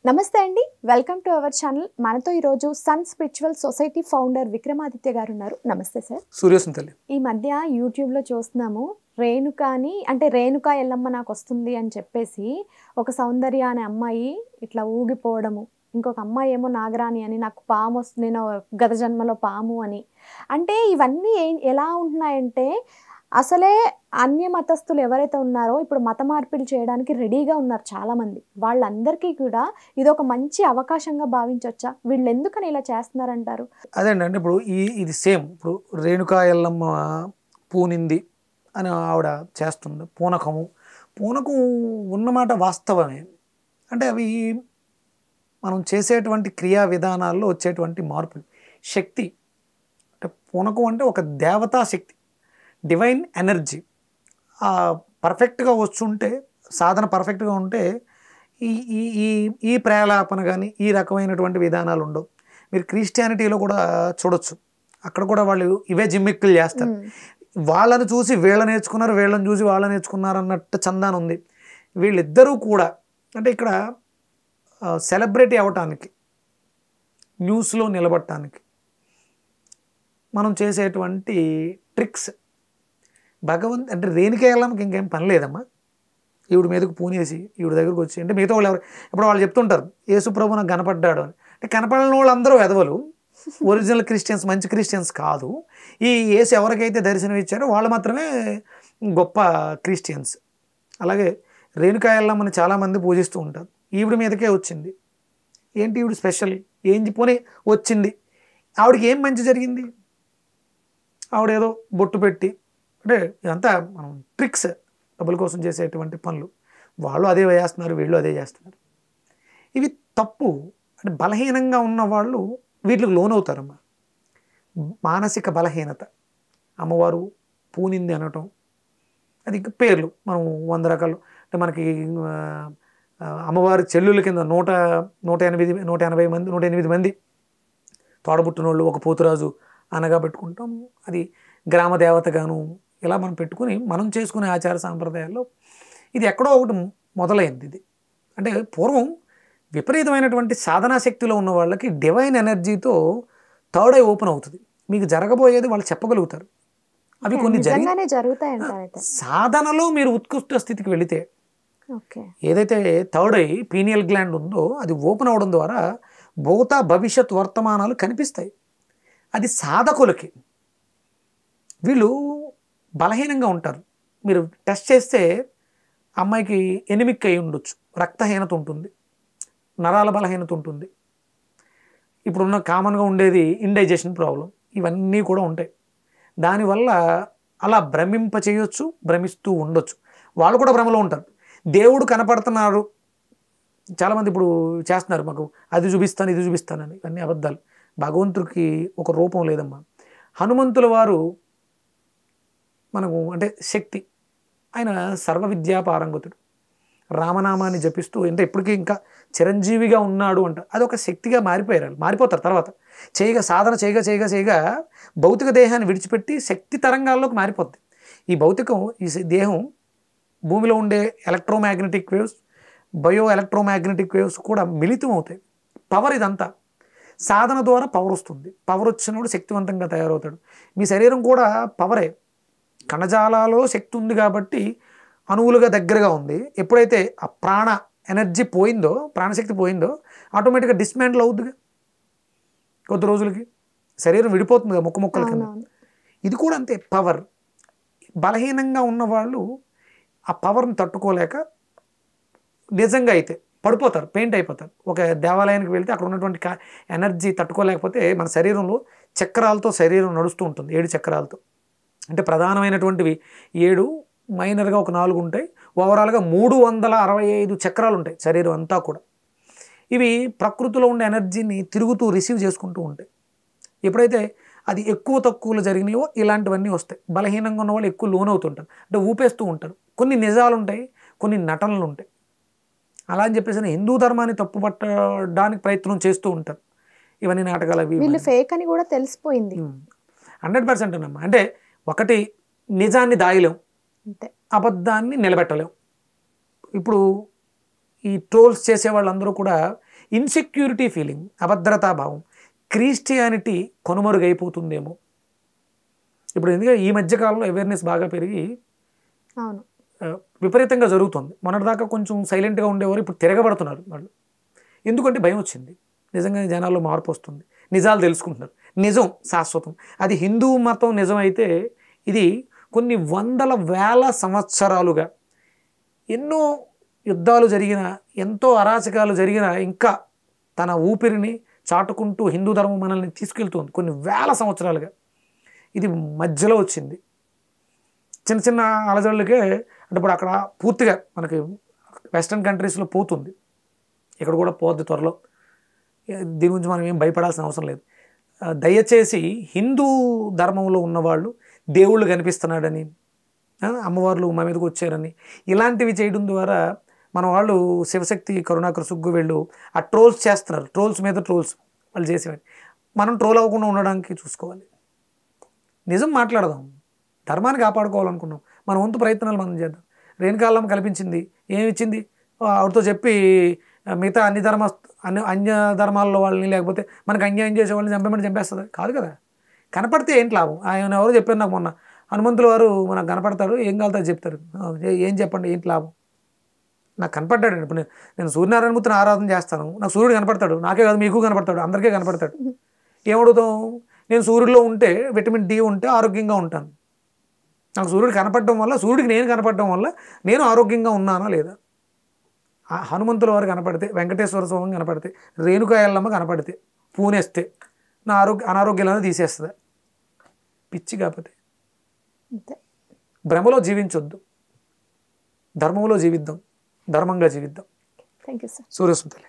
నమస్తే అండి, welcome to our channel. మనతో ఈరోజు sun spiritual society founder Vikramaditya గారు ఉన్నారు. నమస్తే సార్. సూర్యసుంతలి. ఈ మధ్య యూట్యూబ్లో చూస్తున్నాము, రేణుకాని అంటే రేణుకా ఎల్లమ్మ నాకు వస్తుంది అని చెప్పేసి ఒక సౌందర్య అనే అమ్మాయి ఇట్లా ఊగిపోవడము, ఇంకొక అమ్మాయి ఏమో నాగరాణి అని నాకు పాము వస్తుంది, నేను గత జన్మలో పాము అని. అంటే ఇవన్నీ ఎలా ఉంటున్నాయంటే అసలే అన్య మతస్థులు ఎవరైతే ఉన్నారో ఇప్పుడు మత మార్పిడి చేయడానికి రెడీగా ఉన్నారు చాలామంది. వాళ్ళందరికీ కూడా ఇది ఒక మంచి అవకాశంగా భావించవచ్చా? వీళ్ళు ఎందుకని ఇలా చేస్తున్నారంటారు? అదేండి, అంటే ఇప్పుడు ఇది సేమ్ ఇప్పుడు రేణుకా ఎల్లమ్మ పూనింది అని ఆవిడ చేస్తుంది. పూనకం ఉన్నమాట వాస్తవమే. అంటే అవి మనం చేసేటువంటి క్రియా విధానాల్లో వచ్చేటువంటి మార్పులు. శక్తి అంటే పూనకం అంటే ఒక దేవతా శక్తి, డివైన్ ఎనర్జీ పర్ఫెక్ట్గా వచ్చుంటే, సాధన పర్ఫెక్ట్గా ఉంటే ఈ ఈ ఈ ఈ ప్రేలాపన కానీ ఈ రకమైనటువంటి విధానాలు ఉండవు. మీరు క్రిస్టియానిటీలో కూడా చూడొచ్చు, అక్కడ కూడా వాళ్ళు ఇవే జిమ్మిక్కులు చేస్తారు. వాళ్ళని చూసి వీళ్ళని నేర్చుకున్నారు, వీళ్ళని చూసి వాళ్ళని నేర్చుకున్నారు అన్నట్టు చందాన ఉంది. వీళ్ళిద్దరూ కూడా అంటే ఇక్కడ సెలబ్రిటీ అవ్వటానికి, న్యూస్లో నిలబడటానికి మనం చేసేటువంటి ట్రిక్స్. అంటే రేణుకా ఎల్లమ్మకి ఇంకేం పని లేదమ్మా, ఈవిడ మీదకు పూనేసి ఈవిడ దగ్గరకు వచ్చి, అంటే మిగతా వాళ్ళు ఎవరు ఇప్పుడు వాళ్ళు చెప్తుంటారు యేసు ప్రభు నాకు కనపడ్డాడు అని. అంటే కనపడిన వాళ్ళందరూ ఎదవలు, ఒరిజినల్ క్రిస్టియన్స్, మంచి క్రిస్టియన్స్ కాదు. ఈ యేసు ఎవరికైతే దర్శనం ఇచ్చారో వాళ్ళు మాత్రమే గొప్ప క్రిస్టియన్స్. అలాగే రేణుకా ఎల్లమ్మని చాలామంది పూజిస్తూ ఉంటారు. ఈవిడ మీదకే వచ్చింది, ఏంటి ఈవిడ స్పెషల్ ఏం పోనీ వచ్చింది, ఆవిడకి ఏం మంచి జరిగింది? ఆవిడ ఏదో బొట్టు పెట్టి, అంటే ఇదంతా మనం ట్రిక్స్, డబ్బుల కోసం చేసేటువంటి పనులు. వాళ్ళు అదే చేస్తున్నారు, వీళ్ళు అదే చేస్తున్నారు. ఇవి తప్పు. అంటే బలహీనంగా ఉన్న వాళ్ళు వీటికి లోనవుతారమ్మా. మానసిక బలహీనత, అమ్మవారు పూనింది అనటం, అది పేర్లు మనం 100 రకాలు. అంటే మనకి అమ్మవారి చెల్లుల కింద 180 మంది తోడబుట్టినోళ్ళు ఒక పోతురాజు అనగా పెట్టుకుంటాం. అది గ్రామ దేవతగాను ఇలా మనం పెట్టుకుని మనం చేసుకునే ఆచార సాంప్రదాయాల్లో ఇది ఎక్కడో ఒకటి మొదలైంది. ఇది అంటే పూర్వం విపరీతమైనటువంటి సాధనా శక్తిలో ఉన్న వాళ్ళకి డివైన్ ఎనర్జీతో థర్డ్ ఐ ఓపెన్ అవుతుంది. మీకు జరగబోయేది వాళ్ళు చెప్పగలుగుతారు. అవి కొన్ని జరుగుతాయి. సాధనలో మీరు ఉత్కృష్ట స్థితికి వెళితే ఏదైతే థర్డ్ ఐ పీనియల్ గ్లాండ్ ఉందో అది ఓపెన్ అవడం ద్వారా భూత భవిష్యత్ వర్తమానాలు కనిపిస్తాయి. అది సాధకులకి. వీళ్ళు బలహీనంగా ఉంటారు. మీరు టెస్ట్ చేస్తే అమ్మాయికి ఎనిమిక్ అయి ఉండొచ్చు, రక్తహీనత ఉంటుంది, నరాల బలహీనత ఉంటుంది, ఇప్పుడున్న కామన్గా ఉండేది ఇండైజెషన్ ప్రాబ్లం, ఇవన్నీ కూడా ఉంటాయి. దానివల్ల అలా భ్రమింప చేయొచ్చు, భ్రమిస్తూ ఉండొచ్చు. వాళ్ళు కూడా భ్రమలో ఉంటారు. దేవుడు కనపడుతున్నారు, చాలామంది ఇప్పుడు చేస్తున్నారు, మాకు అది చూపిస్తాను ఇది చూపిస్తానని. ఇవన్నీ అబద్ధాలు. భగవంతుడికి ఒక రూపం లేదమ్మా. హనుమంతుల వారు మనకు అంటే శక్తి, ఆయన సర్వ విద్యా పారంగతుడు. రామనామాన్ని జపిస్తూ అంటే ఇప్పటికీ ఇంకా చిరంజీవిగా ఉన్నాడు అంట. అది ఒక శక్తిగా మారిపోతారు. తర్వాత సాధన చేయగా భౌతిక దేహాన్ని విడిచిపెట్టి శక్తి తరంగాల్లోకి మారిపోద్ది. ఈ భౌతికం, ఈ దేహం, భూమిలో ఉండే electromagnetic waves, bio electromagnetic waves కూడా మిళితం అవుతాయి. పవర్ ఇదంతా. సాధన ద్వారా పవర్ వస్తుంది. పవర్ వచ్చినప్పుడు శక్తివంతంగా తయారవుతాడు. మీ శరీరం కూడా పవరే. కణజాలాలో శక్తి ఉంది కాబట్టి అణువులుగా దగ్గరగా ఉంది. ఎప్పుడైతే ఆ ప్రాణ ఎనర్జీ పోయిందో, ప్రాణశక్తి పోయిందో, ఆటోమేటిక్గా డిస్మాంటిల్ అవుతుందిగా. కొద్ది రోజులకి శరీరం విడిపోతుంది కదా, ముక్కల కింద. ఇది కూడా అంతే. పవర్ బలహీనంగా ఉన్నవాళ్ళు ఆ పవర్ని తట్టుకోలేక నిజంగా అయితే పడిపోతారు, పెయింట్ అయిపోతారు. ఒక దేవాలయానికి వెళ్తే అక్కడ ఉన్నటువంటి ఎనర్జీ తట్టుకోలేకపోతే మన శరీరంలో చక్రాలతో శరీరం నడుస్తూ ఉంటుంది, 7 చక్రాలతో. అంటే ప్రధానమైనటువంటివి 7, మైనర్గా ఒక 4 ఉంటాయి. ఓవరాల్గా 365 చక్రాలు ఉంటాయి శరీరం అంతా కూడా. ఇవి ప్రకృతిలో ఉండే ఎనర్జీని తిరుగుతూ రిసీవ్ చేసుకుంటూ ఉంటాయి. ఎప్పుడైతే అది ఎక్కువ తక్కువలు జరిగినాయో ఇలాంటివన్నీ వస్తాయి. బలహీనంగా ఉన్న వాళ్ళు ఎక్కువ లోనవుతుంటారు, అంటే ఊపేస్తూ ఉంటారు. కొన్ని నిజాలు ఉంటాయి, కొన్ని నటనలు ఉంటాయి. అలా అని చెప్పేసి హిందూ ధర్మాన్ని తప్పుపట్టడానికి ప్రయత్నం చేస్తూ ఉంటారు. ఇవన్నీ నాటకాలు, అవి ఫేక్ అని కూడా తెలిసిపోయింది 100% అన్నమాట. అంటే ఒకటి నిజాన్ని దాయలేం, అబద్ధాన్ని నిలబెట్టలేం. ఇప్పుడు ఈ ట్రోల్స్ చేసే వాళ్ళందరూ కూడా ఇన్సెక్యూరిటీ ఫీలింగ్, అభద్రతాభావం, క్రిస్టియానిటీ కనుమరుగైపోతుందేమో. ఇప్పుడు ఎందుకంటే ఈ మధ్యకాలంలో అవేర్నెస్ బాగా పెరిగి అవును. విపరీతంగా జరుగుతుంది. మొన్నటిదాకా కొంచెం సైలెంట్గా ఉండేవారు, ఇప్పుడు తిరగబడుతున్నారు వాళ్ళు. ఎందుకంటే భయం వచ్చింది. నిజంగానే జనాల్లో మార్పు వస్తుంది, నిజాలు తెలుసుకుంటున్నారు. నిజం శాశ్వతం. అది హిందూ మతం నిజమైతే ఇది కొన్ని వందల వేల సంవత్సరాలుగా ఎన్నో యుద్ధాలు జరిగిన, ఎంతో అరాచకాలు జరిగిన, ఇంకా తన ఊపిరిని చాటుకుంటూ హిందూ ధర్మం మనల్ని తీసుకెళ్తుంది కొన్ని వేల సంవత్సరాలుగా. ఇది మధ్యలో వచ్చింది చిన్న చిన్న అలజడులకే. అంటే ఇప్పుడు అక్కడ పూర్తిగా మనకి వెస్ట్రన్ కంట్రీస్లో పోతుంది, ఇక్కడ కూడా పోద్ది త్వరలో. దీని గురించి మనం ఏం భయపడాల్సిన అవసరం లేదు. దయచేసి హిందూ ధర్మంలో ఉన్నవాళ్ళు దేవుళ్ళు కనిపిస్తున్నాడని, అమ్మవార్లు మా మీదకి వచ్చారని ఇలాంటివి చేయడం ద్వారా మన వాళ్ళు శివశక్తి కరుణాకర్ సుగ్గు వీళ్ళు ఆ ట్రోల్స్ చేస్తున్నారు. ట్రోల్స్ మీద ట్రోల్స్ వాళ్ళు చేసేవాడి. మనం ట్రోల్ అవ్వకుండా ఉండడానికి చూసుకోవాలి. నిజం మాట్లాడదాం, ధర్మాన్ని కాపాడుకోవాలనుకున్నాం, మన వంతు ప్రయత్నాలు మనం చేద్దాం. రేణుకాళ్ళమ్మ కల్పించింది, ఏమిచ్చింది, ఆవిడతో చెప్పి మిగతా అన్య ధర్మాల్లో వాళ్ళని, లేకపోతే మనకు అన్యాయం చేసే వాళ్ళని చంపేమని చంపేస్తుంది కాదు కదా. కనపడితే ఏంటి లాభం? ఆయన ఎవరో చెప్పారు నాకు మొన్న, హనుమంతుల వారు మనకు కనపడతారు, ఏం కావాలో చెప్తారు. ఏం చెప్పండి, ఏంటి లాభం? నాకు కనపడ్డాడు. ఇప్పుడు నేను సూర్యనారాయణమూర్తిని ఆరాధన చేస్తాను, నాకు సూర్యుడు కనపడతాడు, నాకే కాదు మీకు కనపడతాడు, అందరికీ కనపడతాడు. ఏమడుగుతాం? నేను సూర్యుడిలో ఉంటే, విటమిన్ డి ఉంటే ఆరోగ్యంగా ఉంటాను. నాకు సూర్యుడు కనపడడం వల్ల, సూర్యుడికి నేను కనపడడం వల్ల నేను ఆరోగ్యంగా ఉన్నానా లేదా? హనుమంతుల వారు కనపడితే, వెంకటేశ్వర స్వామి కనపడితే, రేణుకా ఎల్లమ్మ కనపడితే, పూనేస్తే నా అనారోగ్యాలను తీసేస్తుంది. పిచ్చి కాకపోతే భ్రమలో జీవించొద్దు, ధర్మంలో జీవిద్దాం, ధర్మంగా జీవిద్దాం. Thank you sir. సూర్యస్మృతి.